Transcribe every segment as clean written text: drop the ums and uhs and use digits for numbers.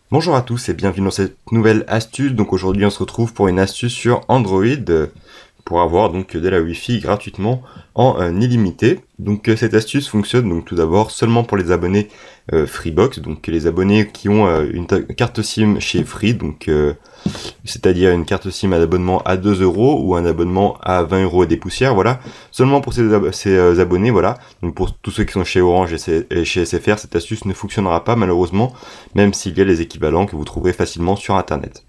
Bonjour à tous et bienvenue dans cette nouvelle astuce. Donc aujourd'hui on se retrouve pour une astuce sur Android pour avoir donc de la Wi-Fi gratuitement en illimité. Donc cette astuce fonctionne donc tout d'abord seulement pour les abonnés Freebox, donc les abonnés qui ont une carte SIM chez Free, donc c'est-à-dire une carte SIM à abonnement à 2 euros ou un abonnement à 20 euros et des poussières, voilà. Seulement pour ces abonnés, voilà. Donc pour tous ceux qui sont chez Orange et chez SFR, cette astuce ne fonctionnera pas malheureusement, même s'il y a les équivalents que vous trouverez facilement sur Internet.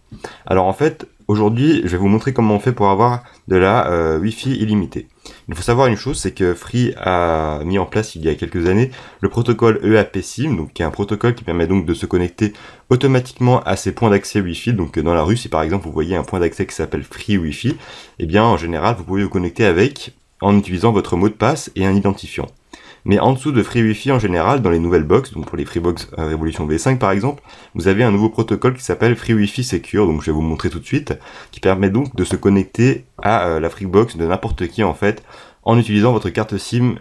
Alors en fait, aujourd'hui, je vais vous montrer comment on fait pour avoir de la Wi-Fi illimitée. Il faut savoir une chose, c'est que Free a mis en place il y a quelques années le protocole EAP-SIM, donc qui est un protocole qui permet donc de se connecter automatiquement à ces points d'accès Wi-Fi. Donc dans la rue, si par exemple vous voyez un point d'accès qui s'appelle Free Wi-Fi, eh bien en général vous pouvez vous connecter avec en utilisant votre mot de passe et un identifiant. Mais en dessous de Free Wi-Fi en général, dans les nouvelles box, donc pour les Freebox Revolution V5 par exemple, vous avez un nouveau protocole qui s'appelle Free Wi-Fi Secure, donc je vais vous montrer tout de suite, qui permet donc de se connecter à la Freebox de n'importe qui en fait, en utilisant votre carte SIM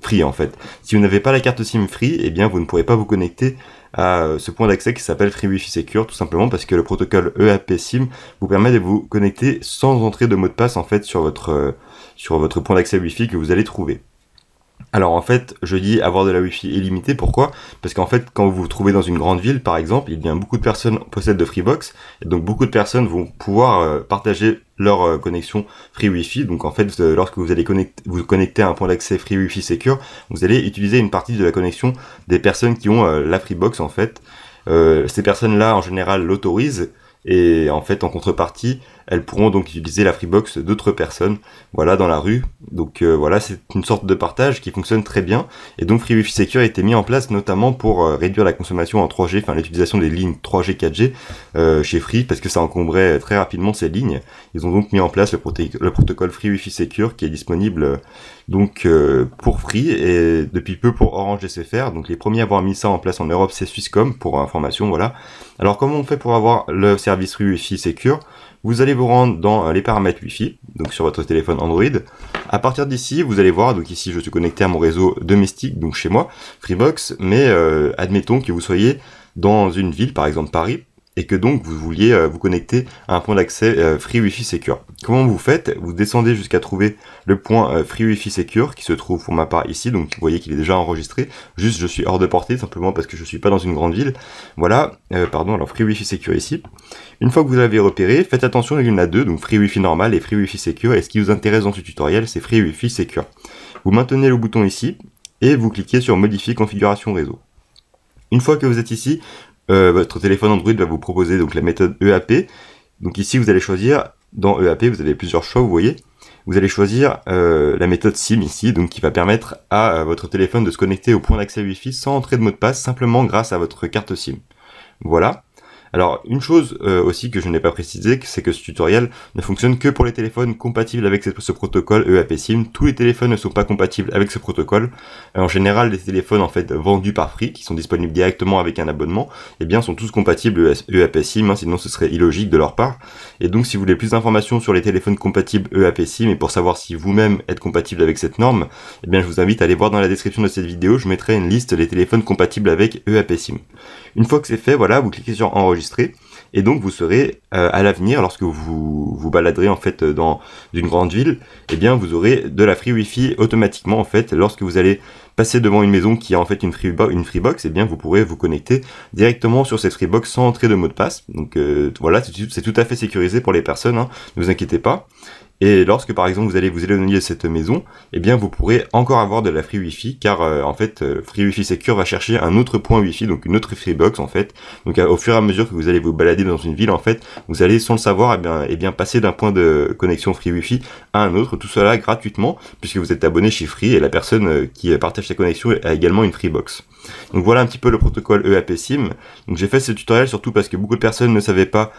Free en fait. Si vous n'avez pas la carte SIM Free, eh bien vous ne pourrez pas vous connecter à ce point d'accès qui s'appelle Free Wi-Fi Secure, tout simplement parce que le protocole EAP-SIM vous permet de vous connecter sans entrer de mot de passe en fait sur votre point d'accès Wi-Fi que vous allez trouver. Alors en fait, je dis avoir de la Wi-Fi illimitée, pourquoi? Parce qu'en fait, quand vous vous trouvez dans une grande ville, par exemple, il y a beaucoup de personnes possèdent de Freebox, et donc beaucoup de personnes vont pouvoir partager leur connexion Free Wi-Fi. Donc en fait, lorsque vous allez vous connecter à un point d'accès Free Wi-Fi Secure, vous allez utiliser une partie de la connexion des personnes qui ont la Freebox en fait. Ces personnes-là, en général, l'autorisent, et en fait, en contrepartie, elles pourront donc utiliser la Freebox d'autres personnes, voilà, dans la rue. Donc voilà, c'est une sorte de partage qui fonctionne très bien. Et donc Free Wi-Fi Secure a été mis en place notamment pour réduire la consommation en 3G, enfin l'utilisation des lignes 3G, 4G chez Free, parce que ça encombrait très rapidement ces lignes. Ils ont donc mis en place le protocole Free Wi-Fi Secure qui est disponible donc pour Free et depuis peu pour Orange SFR. Donc les premiers à avoir mis ça en place en Europe, c'est Swisscom, pour information, voilà. Alors comment on fait pour avoir le service Free Wi-Fi Secure? Vous allez vous rendre dans les paramètres Wi-Fi, donc sur votre téléphone Android. À partir d'ici, vous allez voir, donc ici je suis connecté à mon réseau domestique, donc chez moi, Freebox, mais admettons que vous soyez dans une ville, par exemple Paris, et que donc vous vouliez vous connecter à un point d'accès Free Wi-Fi Secure. Comment vous faites? Vous descendez jusqu'à trouver le point Free Wi-Fi Secure, qui se trouve pour ma part ici, donc vous voyez qu'il est déjà enregistré, juste je suis hors de portée, simplement parce que je suis pas dans une grande ville. Voilà, alors Free Wi-Fi Secure ici. Une fois que vous l'avez repéré, faites attention, il y en a deux, donc Free Wi-Fi normal et Free Wi-Fi Secure, et ce qui vous intéresse dans ce tutoriel, c'est Free Wi-Fi Secure. Vous maintenez le bouton ici, et vous cliquez sur Modifier configuration réseau. Une fois que vous êtes ici, votre téléphone Android va vous proposer donc la méthode EAP. Donc ici, vous allez choisir, dans EAP, vous avez plusieurs choix, vous voyez. Vous allez choisir la méthode SIM ici, donc qui va permettre à votre téléphone de se connecter au point d'accès Wi-Fi sans entrer de mot de passe, simplement grâce à votre carte SIM. Voilà. Alors, une chose aussi que je n'ai pas précisé, c'est que ce tutoriel ne fonctionne que pour les téléphones compatibles avec ce protocole EAP-SIM. Tous les téléphones ne sont pas compatibles avec ce protocole. En général, les téléphones en fait vendus par Free, qui sont disponibles directement avec un abonnement, eh bien, sont tous compatibles EAP-SIM, hein, sinon ce serait illogique de leur part. Et donc, si vous voulez plus d'informations sur les téléphones compatibles EAP-SIM et pour savoir si vous-même êtes compatible avec cette norme, eh bien, je vous invite à aller voir dans la description de cette vidéo, je mettrai une liste des téléphones compatibles avec EAP-SIM. Une fois que c'est fait, voilà, vous cliquez sur enregistrer et donc vous serez à l'avenir, lorsque vous vous baladerez en fait dans une grande ville, eh bien vous aurez de la Free Wi-Fi automatiquement en fait. Lorsque vous allez passer devant une maison qui a en fait une Freebox, eh bien vous pourrez vous connecter directement sur cette Freebox sans entrer de mot de passe. Donc voilà, c'est tout à fait sécurisé pour les personnes, hein, ne vous inquiétez pas. Et lorsque par exemple vous allez vous éloigner de cette maison, eh bien vous pourrez encore avoir de la Free Wi-Fi, car en fait Free Wi-Fi Secure va chercher un autre point Wi-Fi, donc une autre Freebox en fait. Donc au fur et à mesure que vous allez vous balader dans une ville en fait, vous allez sans le savoir eh bien passer d'un point de connexion Free Wi-Fi à un autre, tout cela gratuitement, puisque vous êtes abonné chez Free et la personne qui partage sa connexion a également une Freebox. Donc voilà un petit peu le protocole EAP-SIM. Donc j'ai fait ce tutoriel surtout parce que beaucoup de personnes ne savaient pas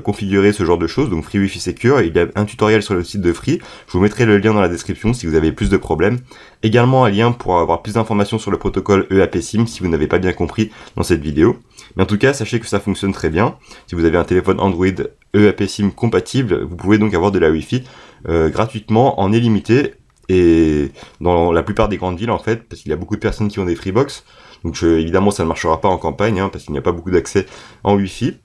configurer ce genre de choses, donc Free Wi-Fi Secure. Il y a un tutoriel sur le site de Free, je vous mettrai le lien dans la description si vous avez plus de problèmes. Également un lien pour avoir plus d'informations sur le protocole EAP-SIM si vous n'avez pas bien compris dans cette vidéo. Mais en tout cas, sachez que ça fonctionne très bien. Si vous avez un téléphone Android EAP-SIM compatible, vous pouvez donc avoir de la Wi-Fi gratuitement en illimité et dans la plupart des grandes villes en fait, parce qu'il y a beaucoup de personnes qui ont des Freebox. Donc évidemment ça ne marchera pas en campagne, parce qu'il n'y a pas beaucoup d'accès en Wi-Fi.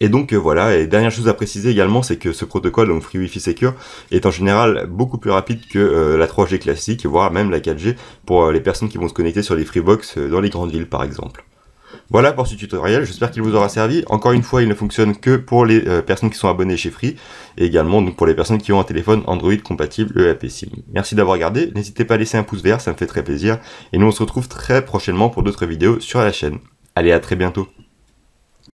Et donc voilà, et dernière chose à préciser également, c'est que ce protocole, donc Free Wi-Fi Secure, est en général beaucoup plus rapide que la 3G classique, voire même la 4G, pour les personnes qui vont se connecter sur les Freebox dans les grandes villes par exemple. Voilà pour ce tutoriel, j'espère qu'il vous aura servi. Encore une fois, il ne fonctionne que pour les personnes qui sont abonnées chez Free, et également donc pour les personnes qui ont un téléphone Android compatible EAP SIM. Merci d'avoir regardé, n'hésitez pas à laisser un pouce vert, ça me fait très plaisir, et nous on se retrouve très prochainement pour d'autres vidéos sur la chaîne. Allez, à très bientôt.